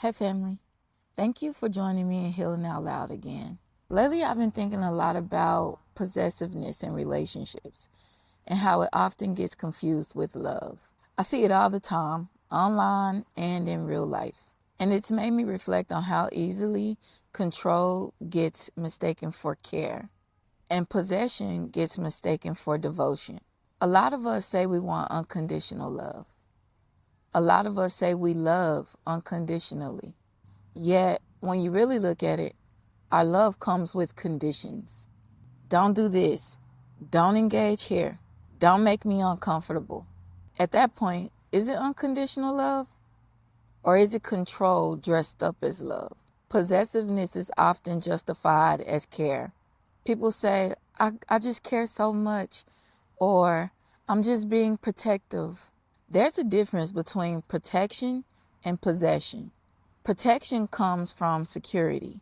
Hey family, thank you for joining me in Healing Out Loud again. Lately I've been thinking a lot about possessiveness in relationships and how it often gets confused with love. I see it all the time, online and in real life. And it's made me reflect on how easily control gets mistaken for care and possession gets mistaken for devotion. A lot of us say we want unconditional love. A lot of us say we love unconditionally. Yet, when you really look at it, our love comes with conditions. Don't do this. Don't engage here. Don't make me uncomfortable. At that point, is it unconditional love? Or is it control dressed up as love? Possessiveness is often justified as care. People say, I just care so much, or I'm just being protective. There's a difference between protection and possession. Protection comes from security.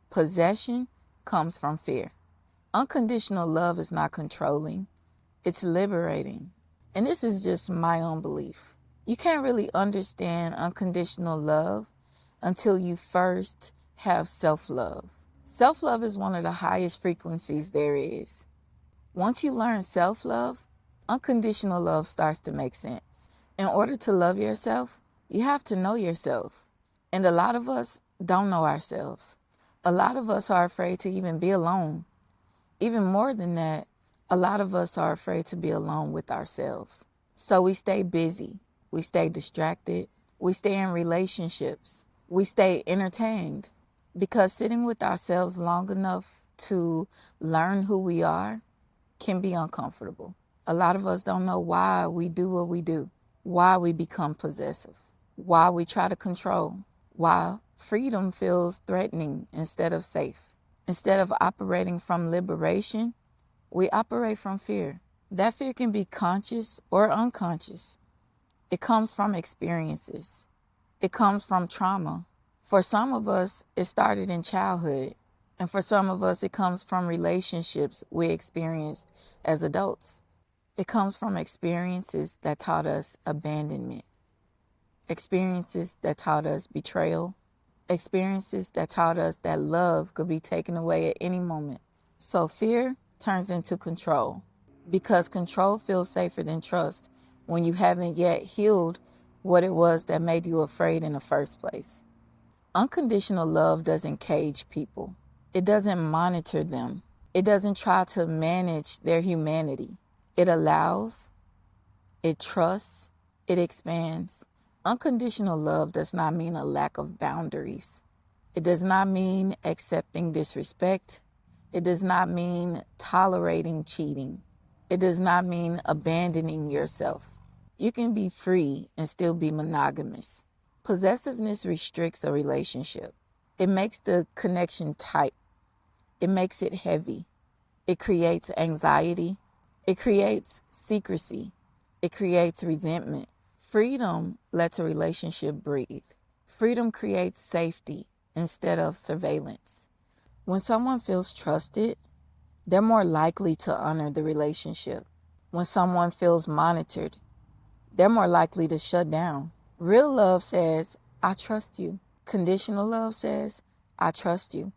Possession comes from fear. Unconditional love is not controlling. It's liberating. And this is just my own belief. You can't really understand unconditional love until you first have self-love. Self-love is one of the highest frequencies there is. Once you learn self-love, unconditional love starts to make sense. In order to love yourself, you have to know yourself. And a lot of us don't know ourselves. A lot of us are afraid to even be alone. Even more than that, a lot of us are afraid to be alone with ourselves. So we stay busy. We stay distracted. We stay in relationships. We stay entertained. Because sitting with ourselves long enough to learn who we are can be uncomfortable. A lot of us don't know why we do what we do, why we become possessive, why we try to control, why freedom feels threatening instead of safe. Instead of operating from liberation, we operate from fear. That fear can be conscious or unconscious. It comes from experiences. It comes from trauma. For some of us, it started in childhood. And for some of us, it comes from relationships we experienced as adults. It comes from experiences that taught us abandonment. Experiences that taught us betrayal. Experiences that taught us that love could be taken away at any moment. So fear turns into control, because control feels safer than trust when you haven't yet healed what it was that made you afraid in the first place. Unconditional love doesn't cage people. It doesn't monitor them. It doesn't try to manage their humanity. It allows, it trusts, it expands. Unconditional love does not mean a lack of boundaries. It does not mean accepting disrespect. It does not mean tolerating cheating. It does not mean abandoning yourself. You can be free and still be monogamous. Possessiveness restricts a relationship. It makes the connection tight. It makes it heavy. It creates anxiety. It creates secrecy. It creates resentment. Freedom lets a relationship breathe. Freedom creates safety instead of surveillance. When someone feels trusted, they're more likely to honor the relationship. When someone feels monitored, they're more likely to shut down. Real love says, I trust you. Conditional love says, I trust you,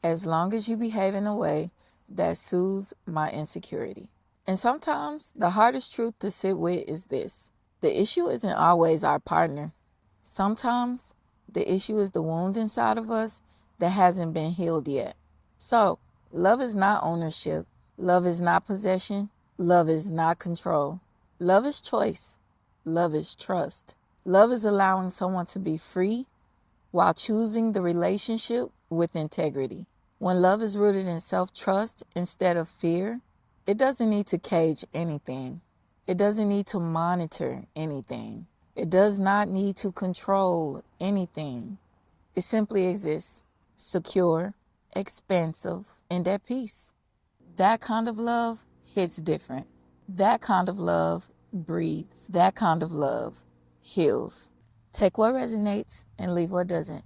as long as you behave in a way that soothes my insecurity. And sometimes the hardest truth to sit with is this. The issue isn't always our partner. Sometimes the issue is the wound inside of us that hasn't been healed yet. So, love is not ownership. Love is not possession. Love is not control. Love is choice. Love is trust. Love is allowing someone to be free while choosing the relationship with integrity. When love is rooted in self-trust instead of fear, it doesn't need to cage anything. It doesn't need to monitor anything. It does not need to control anything. It simply exists, secure, expansive, and at peace. That kind of love hits different. That kind of love breathes. That kind of love heals. Take what resonates and leave what doesn't.